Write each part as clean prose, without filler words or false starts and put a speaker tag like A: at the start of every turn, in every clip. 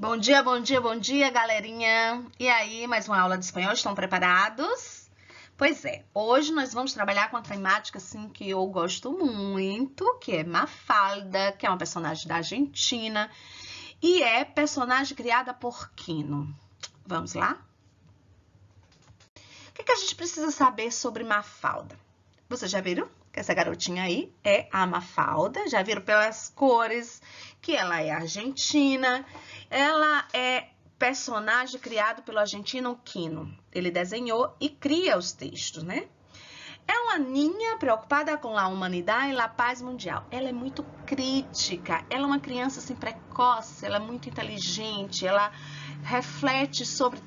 A: Bom dia, bom dia, bom dia, galerinha! E aí, mais uma aula de espanhol, estão preparados? Pois é, hoje nós vamos trabalhar com uma temática assim que eu gosto muito, que é Mafalda, que é uma personagem da Argentina e é personagem criada por Quino. Vamos lá? O que a gente precisa saber sobre Mafalda? Vocês já viram que essa garotinha aí é a Mafalda? Já viram pelas cores que ela é argentina? Ela é personagem criado pelo argentino Quino. Ele desenhou e cria os textos, né? É uma ninha preocupada com a humanidade e a paz mundial. Ela é muito crítica, ela é uma criança assim precoce, ela é muito inteligente, ela reflete sobre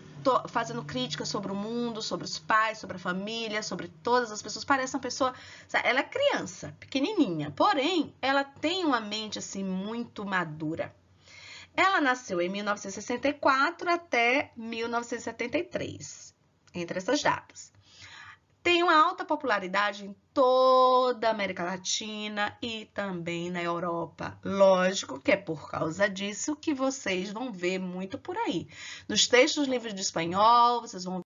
A: fazendo críticas sobre o mundo, sobre os pais, sobre a família, sobre todas as pessoas. Parece uma pessoa, sabe? Ela é criança, pequenininha, porém ela tem uma mente assim muito madura. Ela nasceu em 1964 até 1973, entre essas datas. Tem uma alta popularidade em toda a América Latina e também na Europa. Lógico que é por causa disso que vocês vão ver muito por aí. Nos textos livros de espanhol, vocês vão ver.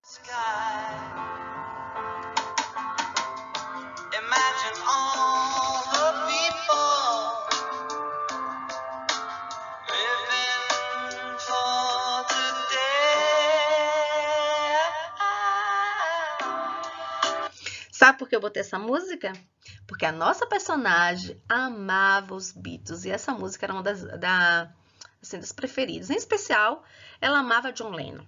A: Sabe por que eu botei essa música? Porque a nossa personagem amava os Beatles e essa música era uma das preferidas. Em especial, ela amava John Lennon,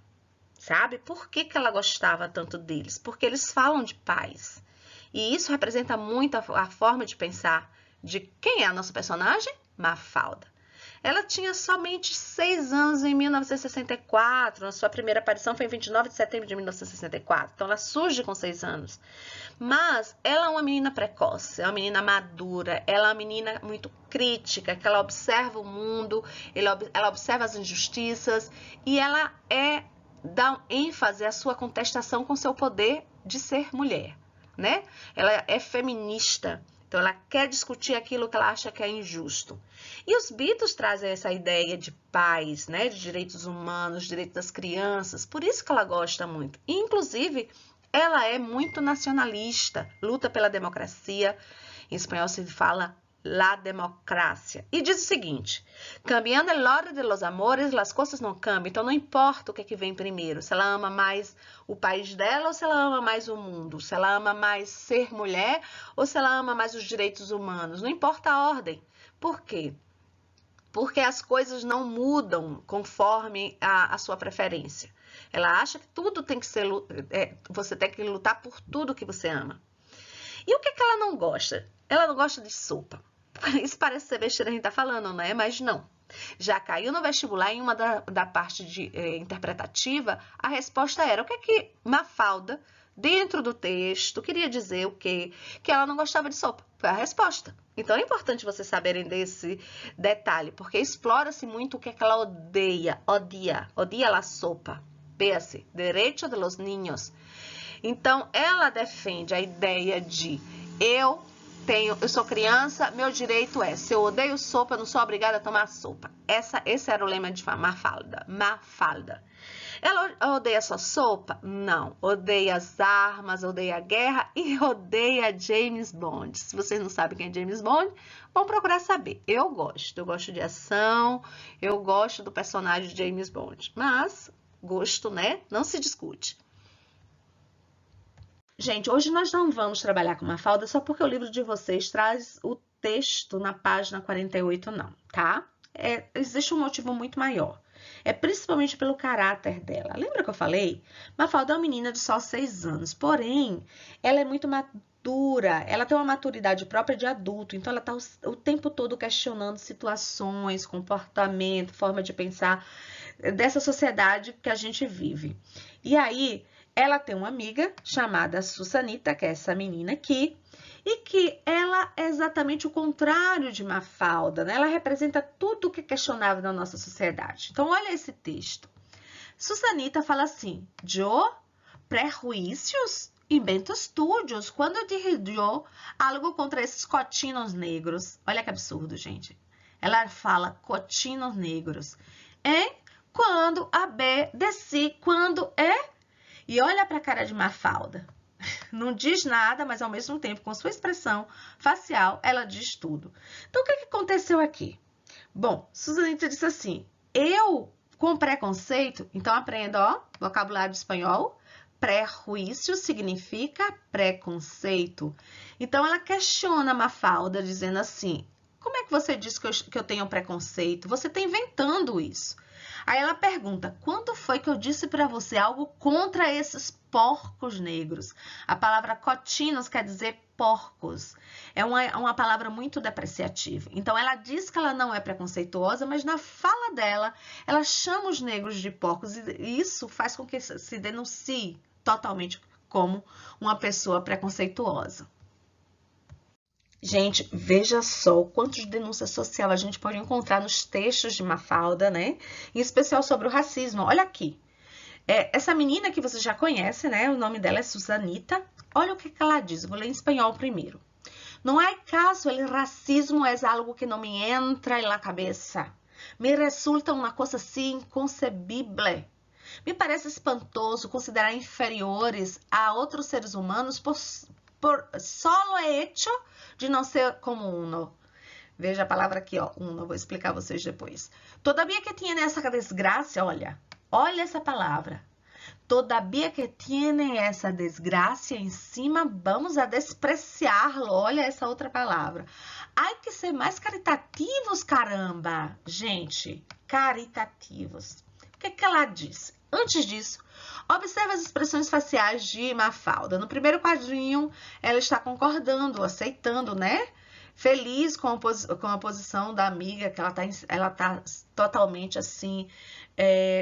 A: sabe? Por que ela gostava tanto deles? Porque eles falam de paz. E isso representa muito a forma de pensar de quem é a nossa personagem? Mafalda. Ela tinha somente 6 anos em 1964, a sua primeira aparição foi em 29 de setembro de 1964, então ela surge com 6 anos. Mas ela é uma menina precoce, é uma menina madura, ela é uma menina muito crítica, que ela observa o mundo, ela observa as injustiças e ela dá ênfase à sua contestação com seu poder de ser mulher, né? Ela é feminista. Então, ela quer discutir aquilo que ela acha que é injusto. E os Beatles trazem essa ideia de paz, né? De direitos humanos, direitos das crianças. Por isso que ela gosta muito. E, inclusive, ela é muito nacionalista, luta pela democracia. Em espanhol se fala la democracia. E diz o seguinte: cambiando el orden de los amores, las cosas não cambiam. Então, não importa o que vem primeiro. Se ela ama mais o país dela ou se ela ama mais o mundo. Se ela ama mais ser mulher ou se ela ama mais os direitos humanos. Não importa a ordem. Por quê? Porque as coisas não mudam conforme a sua preferência. Ela acha que tudo tem que ser... você tem que lutar por tudo que você ama. E o que ela não gosta? Ela não gosta de sopa. Isso parece ser besteira a gente tá falando, né? Mas não. Já caiu no vestibular em uma da parte interpretativa, a resposta era o que Mafalda, dentro do texto, queria dizer o quê? Que ela não gostava de sopa. Foi a resposta. Então, é importante vocês saberem desse detalhe, porque explora-se muito o que ela odeia. Odia a sopa. Véase, derecho de los niños. Então, ela defende a ideia de eu sou criança, meu direito é, se eu odeio sopa, eu não sou obrigada a tomar sopa. Esse era o lema de Mafalda. Ela odeia só sopa? Não. Odeia as armas, odeia a guerra e odeia James Bond. Se vocês não sabem quem é James Bond, vão procurar saber. Eu gosto de ação, eu gosto do personagem de James Bond. Mas, gosto, né? Não se discute. Gente, hoje nós não vamos trabalhar com Mafalda só porque o livro de vocês traz o texto na página 48, não, tá? Existe um motivo muito maior. É principalmente pelo caráter dela. Lembra que eu falei? Mafalda é uma menina de só 6 anos, porém, ela é muito madura, ela tem uma maturidade própria de adulto, então ela está o tempo todo questionando situações, comportamento, forma de pensar dessa sociedade que a gente vive. E aí, ela tem uma amiga chamada Susanita, que é essa menina aqui, e que ela é exatamente o contrário de Mafalda, né? Ela representa tudo o que é questionável na nossa sociedade. Então, olha esse texto. Susanita fala assim: yo, prejuízos, inventos tuyos, quando digo algo contra esses cochinos negros. Olha que absurdo, gente. Ela fala cochinos negros. Quando a B, desci, quando é. E olha para a cara de Mafalda. Não diz nada, mas ao mesmo tempo, com sua expressão facial, ela diz tudo. Então, o que aconteceu aqui? Bom, Susanita disse assim, eu com preconceito, então aprenda, ó, vocabulário espanhol, prejuízo significa preconceito. Então, ela questiona Mafalda, dizendo assim, como é que você diz que eu tenho preconceito? Você está inventando isso. Aí ela pergunta, quando foi que eu disse para você algo contra esses porcos negros? A palavra cotinos quer dizer porcos. É uma palavra muito depreciativa. Então, ela diz que ela não é preconceituosa, mas na fala dela, ela chama os negros de porcos. E isso faz com que se denuncie totalmente como uma pessoa preconceituosa. Gente, veja só quantos denúncias social a gente pode encontrar nos textos de Mafalda, né? Em especial sobre o racismo. Olha aqui. Essa menina que você já conhece, né? O nome dela é Susanita. Olha o que ela diz. Vou ler em espanhol primeiro. Não há caso, el racismo é algo que não me entra na cabeça. Me resulta uma coisa assim inconcebível. Me parece espantoso considerar inferiores a outros seres humanos por solo hecho de não ser como uno. Veja a palavra aqui, ó, uno, vou explicar a vocês depois. Todavia que tiene essa desgraça, olha essa palavra. Todavia que tiene essa desgraça em cima, vamos a despreciá-lo. Olha essa outra palavra. Há que ser mais caritativos, caramba. Gente, caritativos. O que ela diz? Antes disso, observe as expressões faciais de Mafalda. No primeiro quadrinho, ela está concordando, aceitando, né? Feliz com a posição da amiga, que ela tá totalmente assim,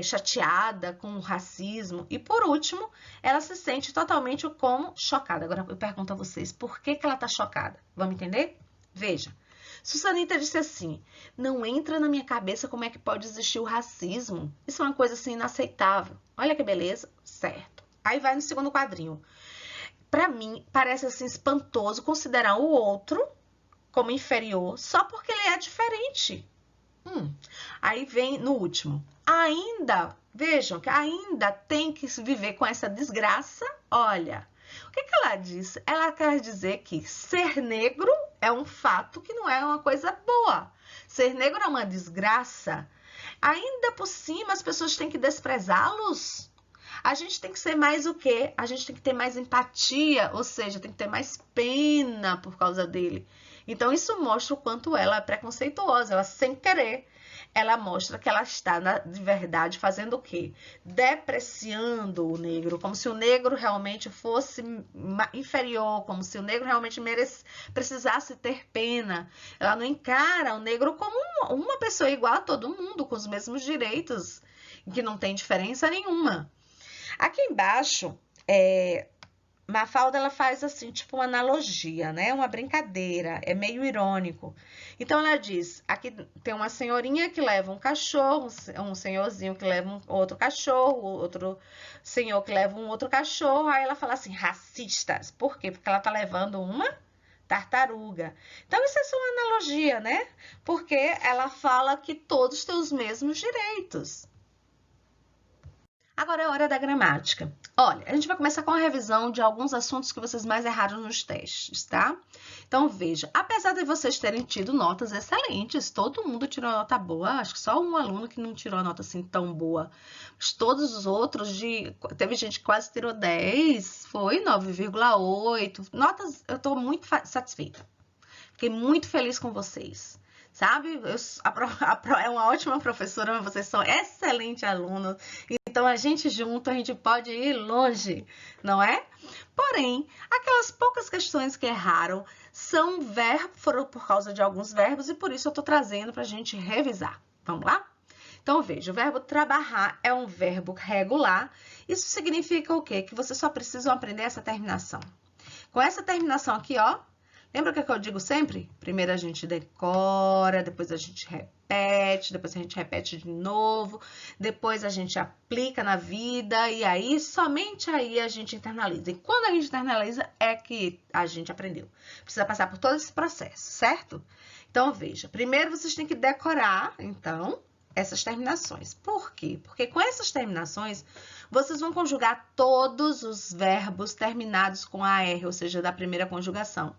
A: chateada com o racismo. E por último, ela se sente totalmente como chocada. Agora eu pergunto a vocês, por que ela tá chocada? Vamos entender? Veja. Susanita disse assim, não entra na minha cabeça como é que pode existir o racismo. Isso é uma coisa assim inaceitável. Olha que beleza, certo. Aí vai no segundo quadrinho. Para mim, parece assim espantoso considerar o outro como inferior só porque ele é diferente. Aí vem no último. Ainda, vejam que ainda tem que viver com essa desgraça. Olha, o que ela diz? Ela quer dizer que ser negro é um fato que não é uma coisa boa. Ser negro é uma desgraça. Ainda por cima, as pessoas têm que desprezá-los. A gente tem que ser mais o quê? A gente tem que ter mais empatia, ou seja, tem que ter mais pena por causa dele. Então, isso mostra o quanto ela é preconceituosa. Ela, sem querer, ela mostra que ela está, de verdade, fazendo o quê? Depreciando o negro, como se o negro realmente fosse inferior, como se o negro realmente precisasse ter pena. Ela não encara o negro como uma pessoa igual a todo mundo, com os mesmos direitos, que não tem diferença nenhuma. Aqui embaixo, Mafalda, ela faz assim, tipo uma analogia, né? Uma brincadeira, é meio irônico. Então, ela diz, aqui tem uma senhorinha que leva um cachorro, um senhorzinho que leva um outro cachorro, outro senhor que leva um outro cachorro. Aí ela fala assim, racistas. Por quê? Porque ela tá levando uma tartaruga. Então, isso é só uma analogia, né? Porque ela fala que todos têm os mesmos direitos. Agora é hora da gramática. Olha, a gente vai começar com a revisão de alguns assuntos que vocês mais erraram nos testes, tá? Então, veja, apesar de vocês terem tido notas excelentes, todo mundo tirou nota boa, acho que só um aluno que não tirou a nota assim tão boa. Mas todos os outros, teve gente que quase tirou 10, foi 9,8. Notas, eu tô muito satisfeita. Fiquei muito feliz com vocês. Sabe? É uma ótima professora, mas vocês são excelentes alunos. Então, a gente junto, a gente pode ir longe, não é? Porém, aquelas poucas questões que erraram foram por causa de alguns verbos e por isso eu estou trazendo para a gente revisar. Vamos lá? Então, veja, o verbo trabalhar é um verbo regular. Isso significa o quê? Que vocês só precisam aprender essa terminação. Com essa terminação aqui, ó, lembra o que eu digo sempre? Primeiro a gente decora, depois a gente repete, depois a gente repete de novo, depois a gente aplica na vida e aí, somente aí a gente internaliza. E quando a gente internaliza é que a gente aprendeu. Precisa passar por todo esse processo, certo? Então, veja, primeiro vocês têm que decorar, então, essas terminações. Por quê? Porque com essas terminações, vocês vão conjugar todos os verbos terminados com AR, ou seja, da primeira conjugação.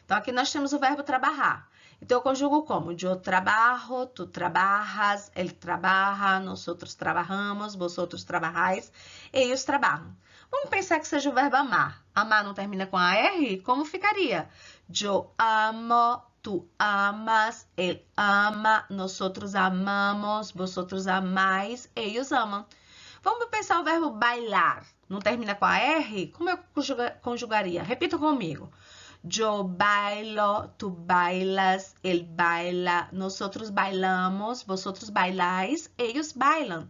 A: Então, aqui nós temos o verbo trabalhar. Então, eu conjugo como? Eu trabalho, tu trabalhas, ele trabalha, nós outros trabalhamos, vosotros trabalhais, eles trabalham. Vamos pensar que seja o verbo amar. Amar não termina com AR? Como ficaria? Eu amo, tu amas, ele ama, nós outros amamos, vosotros amais, eles amam. Vamos pensar o verbo bailar. Não termina com AR? Como eu conjugaria? Repita comigo. Yo bailo, tu bailas, él baila, nosotros bailamos, vosotros bailais, ellos bailam.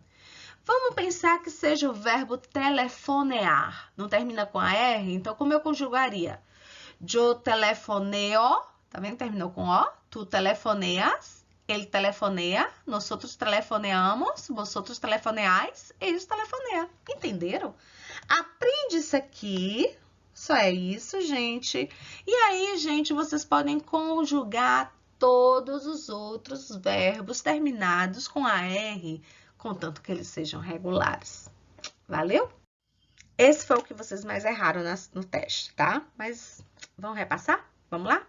A: Vamos pensar que seja o verbo telefonear. Não termina com AR? Então, como eu conjugaria? Yo telefoneo, tá vendo? Terminou com O. Tu telefoneas, ele telefonea, nosotros telefoneamos, vosotros telefoneais, eles telefoneiam. Entenderam? Aprende isso aqui. Só é isso, gente. E aí, gente, vocês podem conjugar todos os outros verbos terminados com AR, contanto que eles sejam regulares. Valeu? Esse foi o que vocês mais erraram no teste, tá? Mas vamos repassar? Vamos lá?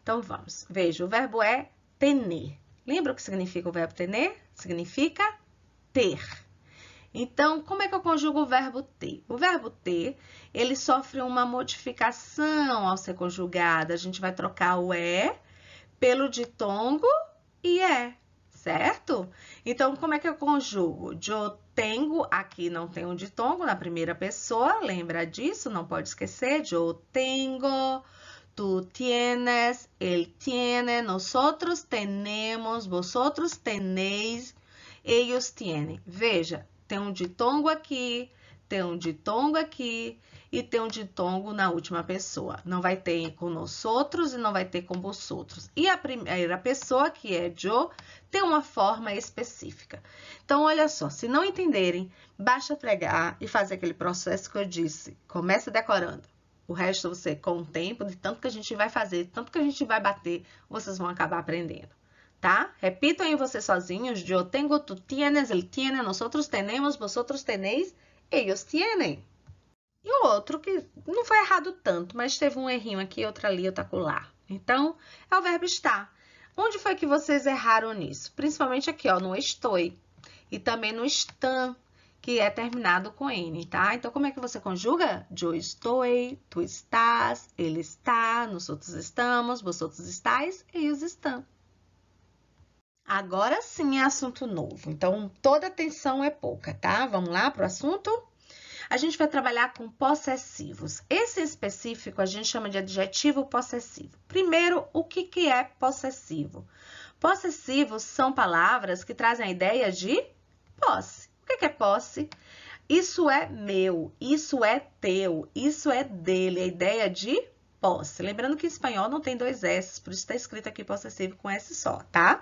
A: Então, vamos. Veja, o verbo é tener. Lembra o que significa o verbo tener? Significa ter. Então, como é que eu conjugo o verbo ter? O verbo ter, ele sofre uma modificação ao ser conjugado. A gente vai trocar o pelo ditongo e certo? Então, como é que eu conjugo? Eu tenho, aqui não tem um ditongo na primeira pessoa, lembra disso? Não pode esquecer. Eu tenho, tu tienes, ele tiene, nosotros tenemos, vosotros tenéis, ellos tienen. Veja, tem um ditongo aqui, tem um ditongo aqui e tem um ditongo na última pessoa. Não vai ter com nós outros e não vai ter com vosotros. E a primeira pessoa, que é yo, tem uma forma específica. Então, olha só, se não entenderem, basta pregar e fazer aquele processo que eu disse. Começa decorando. O resto você, com o tempo, de tanto que a gente vai fazer, tanto que a gente vai bater, vocês vão acabar aprendendo. Tá? Repitam em vocês sozinhos. Yo tengo, tu tienes, él tiene, nosotros tenemos, vosotros tenéis, ellos tienen. E o outro que não foi errado tanto, mas teve um errinho aqui, outro ali, outro acolá. Então, é o verbo estar. Onde foi que vocês erraram nisso? Principalmente aqui, ó, no estou. E também no estão, que é terminado com N, tá? Então, como é que você conjuga? Yo estou, tu estás, ele está, nós outros estamos, vosotros estáis, eles estão. Agora sim é assunto novo, então toda atenção é pouca, tá? Vamos lá para o assunto? A gente vai trabalhar com possessivos. Esse específico a gente chama de adjetivo possessivo. Primeiro, o que é possessivo? Possessivos são palavras que trazem a ideia de posse. O que é posse? Isso é meu, isso é teu, isso é dele, a ideia de posse. Lembrando que em espanhol não tem dois S, por isso está escrito aqui possessivo com S só, tá?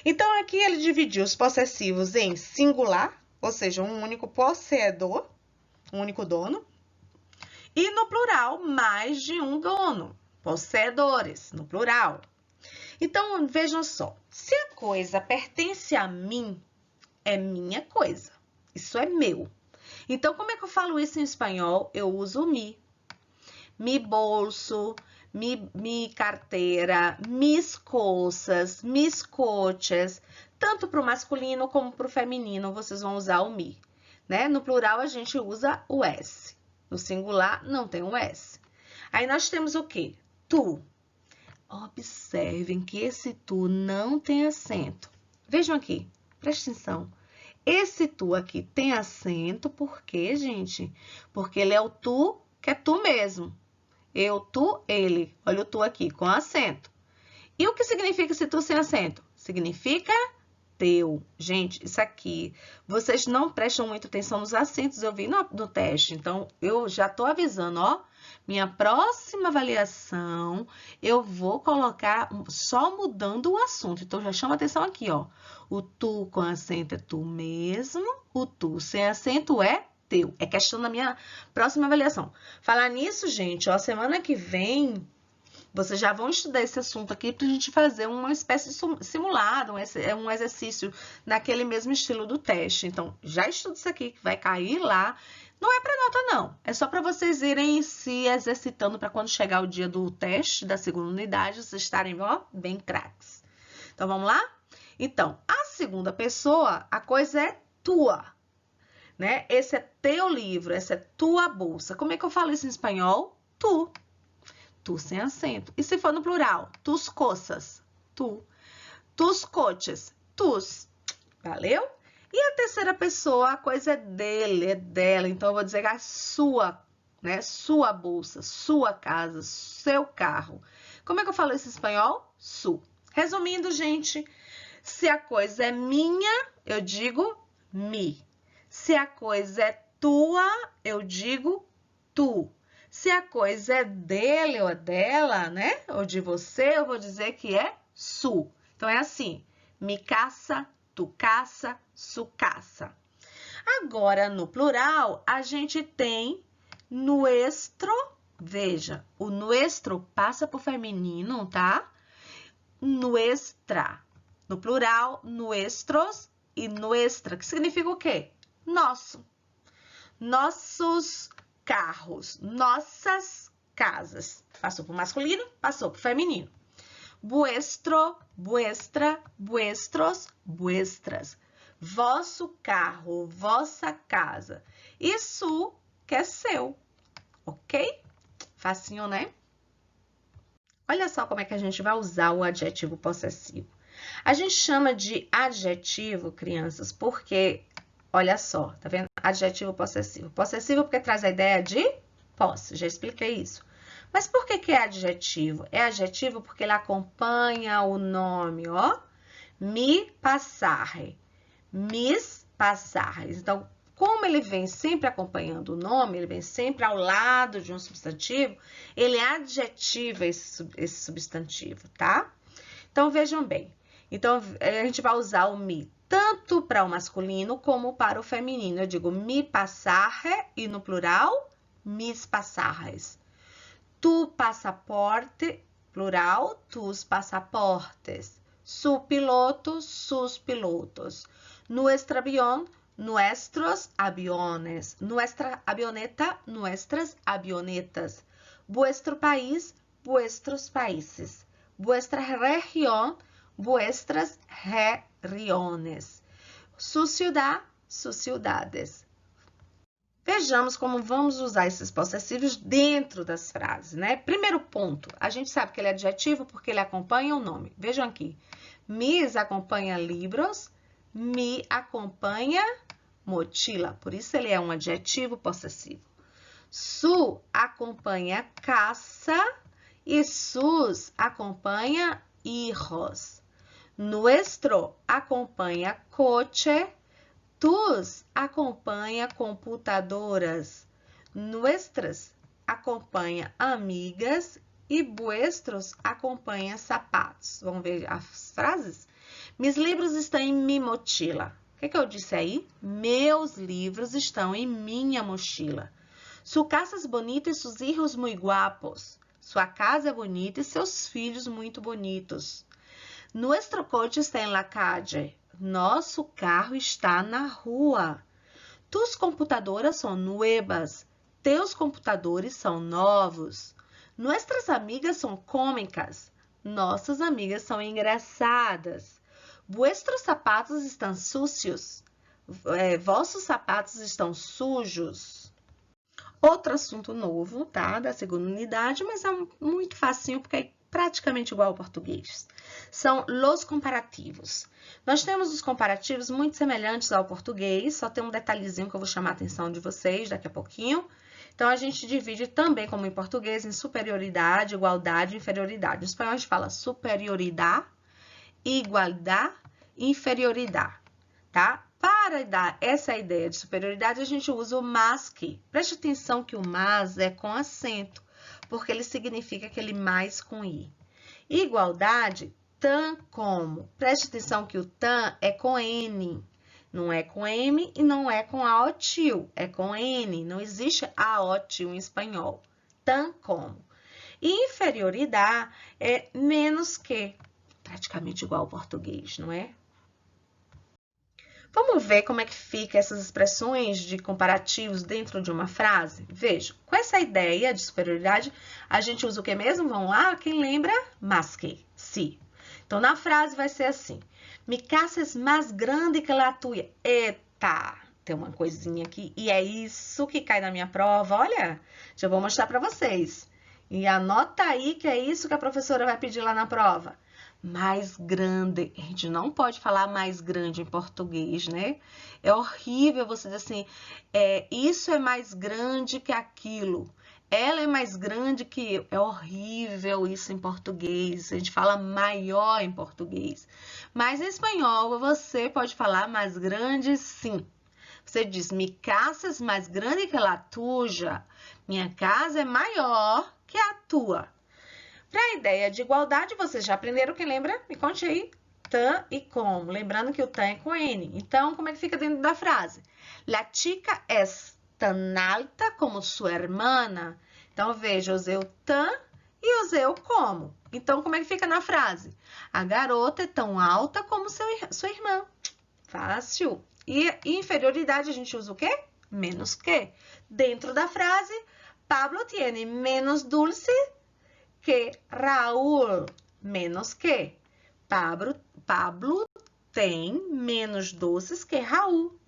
A: Então, aqui ele dividiu os possessivos em singular, ou seja, um único possuidor, um único dono, e no plural, mais de um dono, possuidores, no plural. Então, vejam só, se a coisa pertence a mim, é minha coisa, isso é meu. Então, como é que eu falo isso em espanhol? Eu uso mi. Mi bolso, mi carteira, mis coisas, mis coches. Tanto para o masculino como para o feminino, vocês vão usar o mi. Né? No plural, a gente usa o S. No singular, não tem o S. Aí, nós temos o quê? Tu. Observem que esse tu não tem acento. Vejam aqui, presta atenção. Esse tu aqui tem acento, por quê, gente? Porque ele é o tu, que é tu mesmo. Eu, tu, ele. Olha o tu aqui, com acento. E o que significa esse tu sem acento? Significa teu. Gente, isso aqui, vocês não prestam muita atenção nos acentos, eu vi no teste. Então, eu já tô avisando, ó. Minha próxima avaliação, eu vou colocar só mudando o assunto. Então, já chama atenção aqui, ó. O tu com acento é tu mesmo, o tu sem acento é teu. É questão da minha próxima avaliação. Falar nisso, gente, ó, semana que vem Vocês já vão estudar esse assunto aqui para a gente fazer uma espécie de simulado, um exercício naquele mesmo estilo do teste. Então, já estuda isso aqui, que vai cair lá. Não é para nota, não. É só para vocês irem se exercitando para quando chegar o dia do teste da segunda unidade, vocês estarem, ó, bem craques. Então, vamos lá? Então, a segunda pessoa, a coisa é tua, né? Esse é teu livro, essa é tua bolsa. Como é que eu falo isso em espanhol? Tu. Tu sem acento. E se for no plural? Tus coisas. Tu. Tus coches. Tus. Valeu? E a terceira pessoa, a coisa é dele, é dela. Então, eu vou dizer a sua, né? Sua bolsa, sua casa, seu carro. Como é que eu falo isso em espanhol? Su. Resumindo, gente, se a coisa é minha, eu digo mi. Se a coisa é tua, eu digo tu. Se a coisa é dele ou dela, né? Ou de você, eu vou dizer que é su. Então, é assim. Mi casa, tu casa, su casa. Agora, no plural, a gente tem nuestro. Veja, o nuestro passa por feminino, tá? Nuestra. No plural, nuestros e nuestra, que significa o quê? Nosso. Nossos carros, nossas casas. Passou por masculino, passou por feminino. Vuestro, vuestra, vuestros, vuestras. Vosso carro, vossa casa. Isso que é seu, ok? Facinho, né? Olha só como é que a gente vai usar o adjetivo possessivo. A gente chama de adjetivo, crianças, porque, olha só, tá vendo? Adjetivo possessivo. Possessivo porque traz a ideia de posse, já expliquei isso. Mas por que é adjetivo? É adjetivo porque ele acompanha o nome, ó. Mi passare, mis passares. Então, como ele vem sempre acompanhando o nome, ele vem sempre ao lado de um substantivo, ele adjetiva esse substantivo, tá? Então, vejam bem. Então, a gente vai usar o mi tanto para o masculino como para o feminino. Eu digo mi passare e no plural, mis passares. Tu passaporte, plural, tus passaportes. Su piloto, sus pilotos. Nuestro avión, nuestros aviones. Nuestra avioneta, nuestras avionetas. Vuestro país, vuestros países. Vuestra región, vuestras regiones. Su ciudad, sus ciudades. Vejamos como vamos usar esses possessivos dentro das frases, né? Primeiro ponto, a gente sabe que ele é adjetivo porque ele acompanha o nome. Vejam aqui, mis acompanha livros, mi acompanha mochila, por isso ele é um adjetivo possessivo. Su acompanha casa e sus acompanha hijos. Nuestro acompanha coche, tus acompanha computadoras, nuestras acompanha amigas e vuestros acompanha sapatos. Vamos ver as frases? Meus livros estão em minha mochila. O que eu disse aí? Meus livros estão em minha mochila. Su casa es bonita e sus hijos muy guapos. Sua casa é bonita e seus filhos muito bonitos. Nuestro coche está en la calle. Nosso carro está na rua. Tus computadoras são nuevas. Teus computadores são novos. Nuestras amigas são cômicas. Nossas amigas são engraçadas. Vuestros sapatos estão sucios. Vossos sapatos estão sujos. Outro assunto novo, tá? Da segunda unidade, mas é muito facinho porque é praticamente igual ao português. São los comparativos. Nós temos os comparativos muito semelhantes ao português, só tem um detalhezinho que eu vou chamar a atenção de vocês daqui a pouquinho. Então, a gente divide também, como em português, em superioridade, igualdade e inferioridade. Em espanhol, a gente fala superioridade, igualdade e inferioridade, tá? Para dar essa ideia de superioridade, a gente usa o mas que. Preste atenção que o mas é com acento, porque ele significa aquele mais com i. Igualdade, tan como. Preste atenção que o tan é com n, não é com m e não é com aotil, é com n. Não existe aotil em espanhol. Tan como. E inferioridade é menos que, praticamente igual ao português, não é? Vamos ver como é que fica essas expressões de comparativos dentro de uma frase? Veja, com essa ideia de superioridade, a gente usa o que mesmo? Vamos lá? Quem lembra? Más que, sí. Então, na frase vai ser assim. Mi casa é mais grande que a tua. Eita! Tem uma coisinha aqui. E é isso que cai na minha prova. Olha, já vou mostrar para vocês. E anota aí que é isso que a professora vai pedir lá na prova. Mais grande. A gente não pode falar mais grande em português, né? É horrível você dizer assim, isso é mais grande que aquilo. Ela é mais grande que eu. É horrível isso em português. A gente fala maior em português. Mas em espanhol, você pode falar mais grande, sim. Você diz, mi casa é mais grande que a tua. Minha casa é maior que a tua. Para a ideia de igualdade, vocês já aprenderam, quem lembra? Me conte aí. Tan e como. Lembrando que o tan é com N. Então, como é que fica dentro da frase? La chica es tan alta como sua hermana. Então, veja, usei o tan e usei o como. Então, como é que fica na frase? A garota é tão alta como sua irmã. Fácil. E inferioridade, a gente usa o quê? Menos que. Dentro da frase, Pablo tiene menos dulce que Raul, menos que. Pablo tem menos doces que Raul.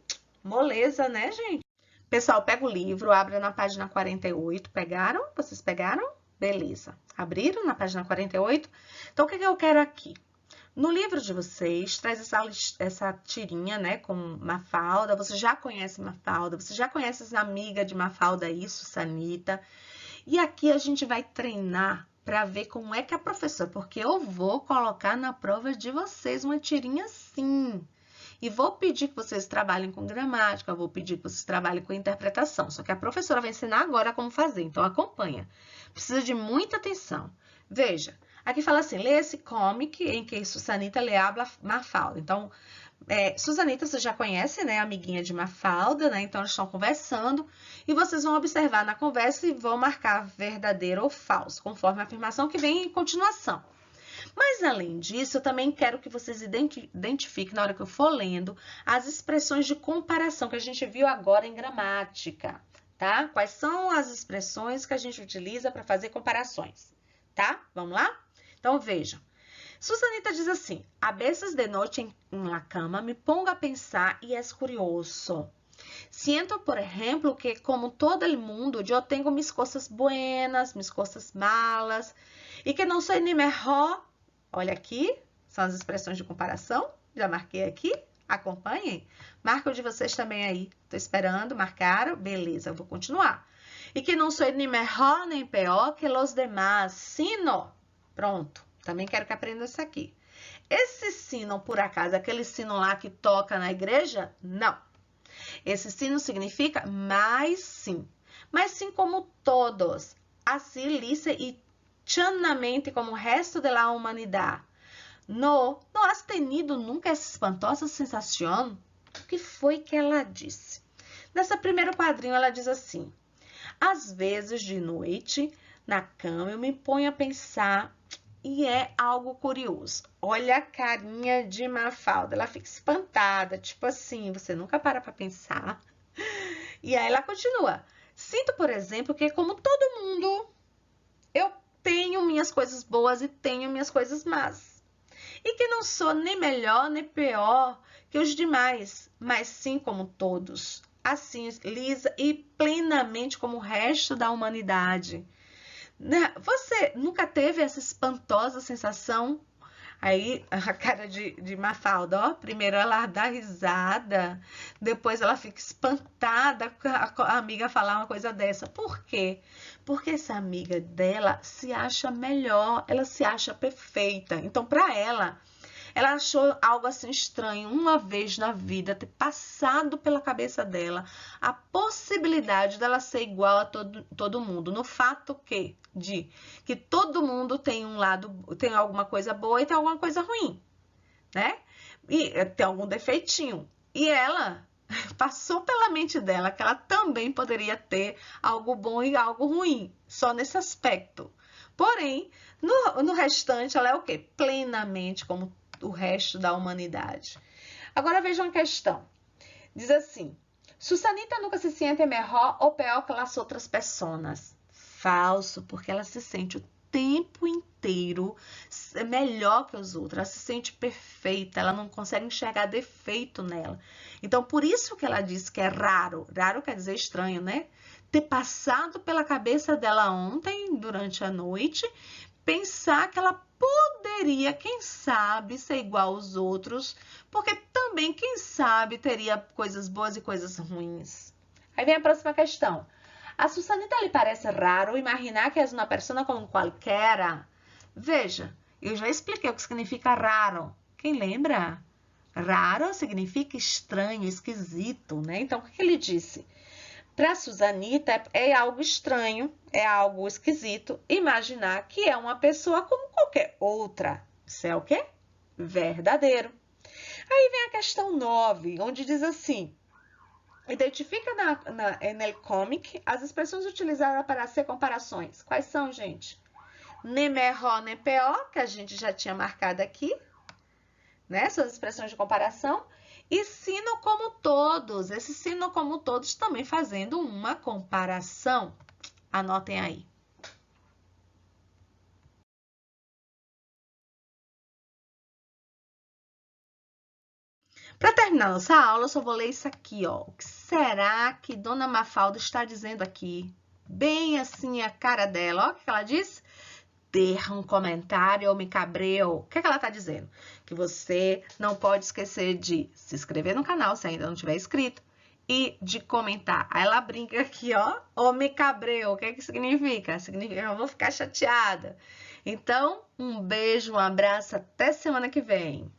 A: Moleza, né, gente? Pessoal, pega o livro, abra na página 48. Pegaram? Vocês pegaram? Beleza. Abriram na página 48? Então, o que eu quero aqui? No livro de vocês, traz essa tirinha, né, com Mafalda. Você já conhece Mafalda, você já conhece as amigas de Mafalda aí, Sussanita. E aqui a gente vai treinar para ver como é que a professora, porque eu vou colocar na prova de vocês uma tirinha assim. E vou pedir que vocês trabalhem com gramática, vou pedir que vocês trabalhem com interpretação. Só que a professora vai ensinar agora como fazer, então acompanha. Precisa de muita atenção. Veja, aqui fala assim, lê esse comic em que Sussanita le habla Mafalda. Então, Sussanita você já conhece, né? Amiguinha de Mafalda, né? Então, eles estão conversando e vocês vão observar na conversa e vão marcar verdadeiro ou falso, conforme a afirmação que vem em continuação. Mas, além disso, eu também quero que vocês identifiquem, na hora que eu for lendo, as expressões de comparação que a gente viu agora em gramática, tá? Quais são as expressões que a gente utiliza para fazer comparações, tá? Vamos lá? Então, vejam. Sussanita diz assim, a veces de noche en la cama me pongo a pensar y es curioso. Siento, por ejemplo, que como todo el mundo, yo tengo mis cosas buenas, mis cosas malas, e que não sou nem melhor. Olha aqui, são as expressões de comparação. Já marquei aqui, acompanhem. Marca o de vocês também aí. Tô esperando, marcaram? Beleza, eu vou continuar. E que não sou nem melhor nem pior que os demás, sino. Pronto. Também quero que aprendam isso aqui. Esse sino, por acaso, aquele sino lá que toca na igreja? Não. Esse sino significa mais sim. Mas sim como todos. Assim, lisa e chanamente como o resto da humanidade. Não has tenido nunca essa espantosa sensação? O que foi que ela disse? Nessa primeiro quadrinho, ela diz assim. Às vezes, de noite, na cama, eu me ponho a pensar... E é algo curioso. Olha a carinha de Mafalda. Ela fica espantada, tipo assim, você nunca para pensar. E aí ela continua. Sinto, por exemplo, que como todo mundo, eu tenho minhas coisas boas e tenho minhas coisas más. E que não sou nem melhor nem pior que os demais, mas sim como todos. Assim, lisa e plenamente como o resto da humanidade. Você nunca teve essa espantosa sensação? Aí, a cara de Mafalda, ó. Primeiro ela dá risada, depois ela fica espantada com a amiga falar uma coisa dessa. Por quê? Porque essa amiga dela se acha melhor, ela se acha perfeita. Então, para ela achou algo assim estranho, uma vez na vida, ter passado pela cabeça dela a possibilidade dela ser igual a todo mundo. No fato que todo mundo tem um lado, tem alguma coisa boa e tem alguma coisa ruim, né? E tem algum defeitinho. E ela passou pela mente dela que ela também poderia ter algo bom e algo ruim, só nesse aspecto. Porém, no restante, ela é o quê? Plenamente como o resto da humanidade. Agora vejam a questão. Diz assim: Susanita nunca se sente melhor ou pior que as outras pessoas. Falso, porque ela se sente o tempo inteiro melhor que os outros. Ela se sente perfeita, ela não consegue enxergar defeito nela. Então, por isso que ela diz que é raro. Raro quer dizer estranho, né? Ter passado pela cabeça dela ontem, durante a noite, pensar que ela poderia, quem sabe, ser igual aos outros, porque também, quem sabe, teria coisas boas e coisas ruins. Aí vem a próxima questão. A Susanita lhe parece raro imaginar que és uma pessoa como qualquer? Veja, eu já expliquei o que significa raro. Quem lembra? Raro significa estranho, esquisito, né? Então, o que ele disse? Para Susanita é algo estranho, é algo esquisito imaginar que é uma pessoa como qualquer outra. Isso é o quê? Verdadeiro. Aí vem a questão 9, onde diz assim: identifica no comic as expressões utilizadas para hacer comparações. Quais são, gente? Nem melhor, nem pior, que a gente já tinha marcado aqui, né? São as expressões de comparação. E sino como todos. Esse sino como todos também fazendo uma comparação. Anotem aí. Para terminar nossa aula, eu só vou ler isso aqui, ó. O que será que Dona Mafalda está dizendo aqui? Bem assim a cara dela, ó. O que ela diz? Ter um comentário ou me cabreu. O que ela está dizendo? Que você não pode esquecer de se inscrever no canal se ainda não tiver inscrito e de comentar. Aí ela brinca aqui, ó, ou me cabreu. O que que significa? Significa que eu vou ficar chateada. Então, um beijo, um abraço, até semana que vem.